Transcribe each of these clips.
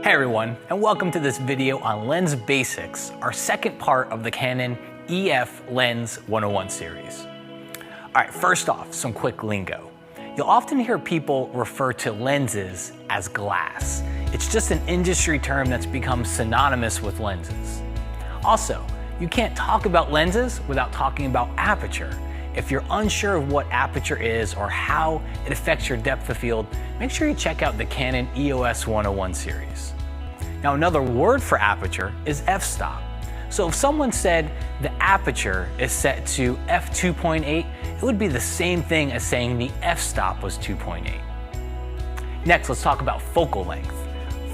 Hey everyone, and welcome to this video on lens basics, our second part of the Canon EF Lens 101 series. All right, first off, some quick lingo. You'll often hear people refer to lenses as glass. It's just an industry term that's become synonymous with lenses. Also, you can't talk about lenses without talking about aperture. If you're unsure of what aperture is or how it affects your depth of field, make sure you check out the Canon EOS 101 series. Now, another word for aperture is f-stop. So if someone said the aperture is set to f2.8, it would be the same thing as saying the f-stop was 2.8. Next, let's talk about focal length.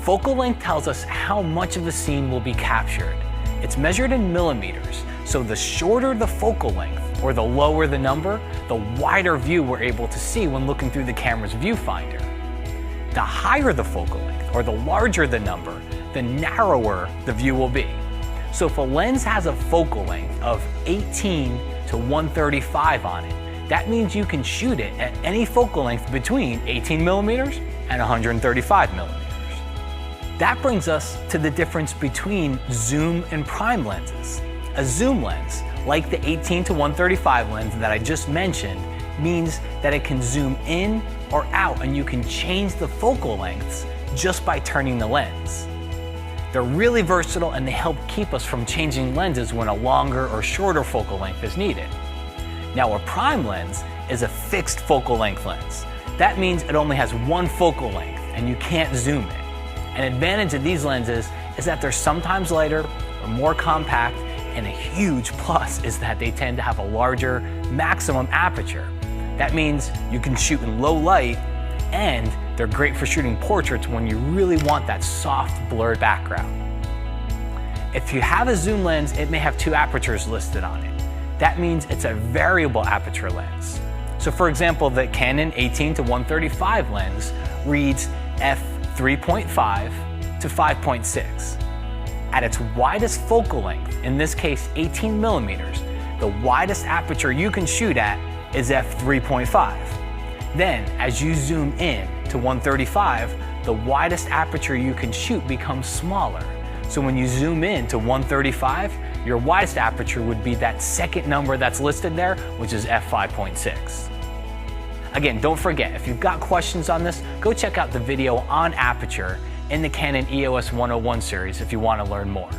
Focal length tells us how much of a scene will be captured. It's measured in millimeters, so the shorter the focal length, or the lower the number, the wider view we're able to see when looking through the camera's viewfinder. The higher the focal length, or the larger the number, the narrower the view will be. So if a lens has a focal length of 18 to 135 on it, that means you can shoot it at any focal length between 18 millimeters and 135 millimeters. That brings us to the difference between zoom and prime lenses. A zoom lens, like the 18 to 135 lens that I just mentioned, means that it can zoom in or out and you can change the focal lengths just by turning the lens. They're really versatile and they help keep us from changing lenses when a longer or shorter focal length is needed. Now, a prime lens is a fixed focal length lens. That means it only has one focal length and you can't zoom it. An advantage of these lenses is that they're sometimes lighter or more compact, and a huge plus is that they tend to have a larger maximum aperture. That means you can shoot in low light, and they're great for shooting portraits when you really want that soft, blurred background. If you have a zoom lens, it may have two apertures listed on it. That means it's a variable aperture lens. So for example, the Canon 18 to 135 lens reads f3.5 to 5.6. At its widest focal length, in this case 18 millimeters, the widest aperture you can shoot at is f3.5. Then, as you zoom in to 135, the widest aperture you can shoot becomes smaller. So when you zoom in to 135, your widest aperture would be that second number that's listed there, which is f5.6. Again, don't forget, if you've got questions on this, go check out the video on aperture in the Canon EOS 101 series if you want to learn more.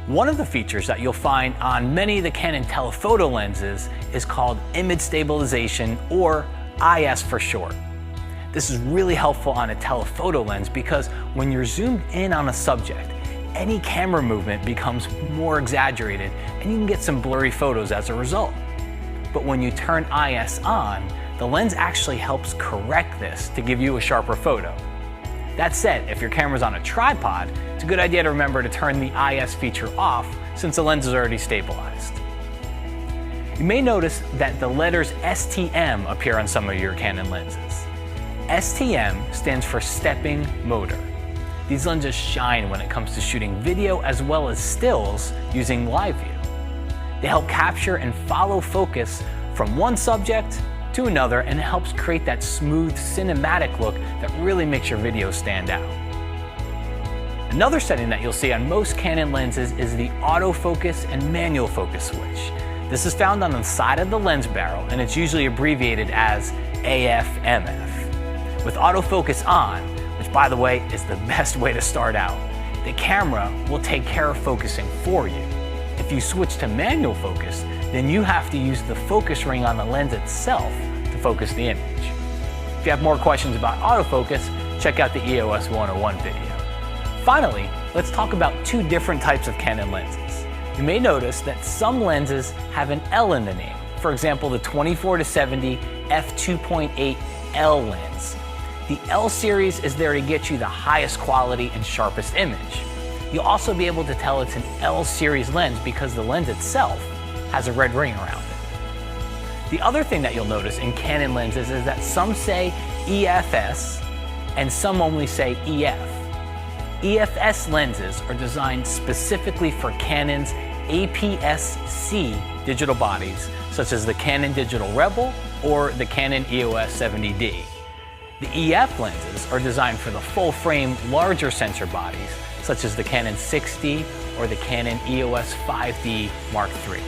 One of the features that you'll find on many of the Canon telephoto lenses is called image stabilization, or IS for short. This is really helpful on a telephoto lens because when you're zoomed in on a subject, any camera movement becomes more exaggerated and you can get some blurry photos as a result. But when you turn IS on, the lens actually helps correct this to give you a sharper photo. That said, if your camera's on a tripod, it's a good idea to remember to turn the IS feature off since the lens is already stabilized. You may notice that the letters STM appear on some of your Canon lenses. STM stands for stepping motor. These lenses shine when it comes to shooting video as well as stills using live view. They help capture and follow focus from one subject to another, and it helps create that smooth cinematic look that really makes your video stand out. Another setting that you'll see on most Canon lenses is the autofocus and manual focus switch. This is found on the side of the lens barrel, and it's usually abbreviated as AF/MF. With autofocus on, which by the way is the best way to start out, the camera will take care of focusing for you. If you switch to manual focus, then you have to use the focus ring on the lens itself to focus the image. If you have more questions about autofocus, check out the EOS 101 video. Finally, let's talk about two different types of Canon lenses. You may notice that some lenses have an L in the name. For example, the 24-70 f2.8 L lens. The L series is there to get you the highest quality and sharpest image. You'll also be able to tell it's an L series lens because the lens itself has a red ring around it. The other thing that you'll notice in Canon lenses is that some say EFS and some only say EF. EFS lenses are designed specifically for Canon's APS-C digital bodies, such as the Canon Digital Rebel or the Canon EOS 70D. The EF lenses are designed for the full-frame, larger sensor bodies, such as the Canon 6D or the Canon EOS 5D Mark III.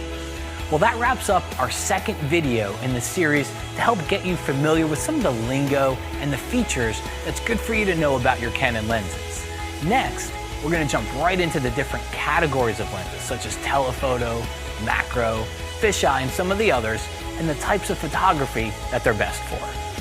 Well, that wraps up our second video in the series to help get you familiar with some of the lingo and the features that's good for you to know about your Canon lenses. Next, we're going to jump right into the different categories of lenses, such as telephoto, macro, fisheye, and some of the others, and the types of photography that they're best for.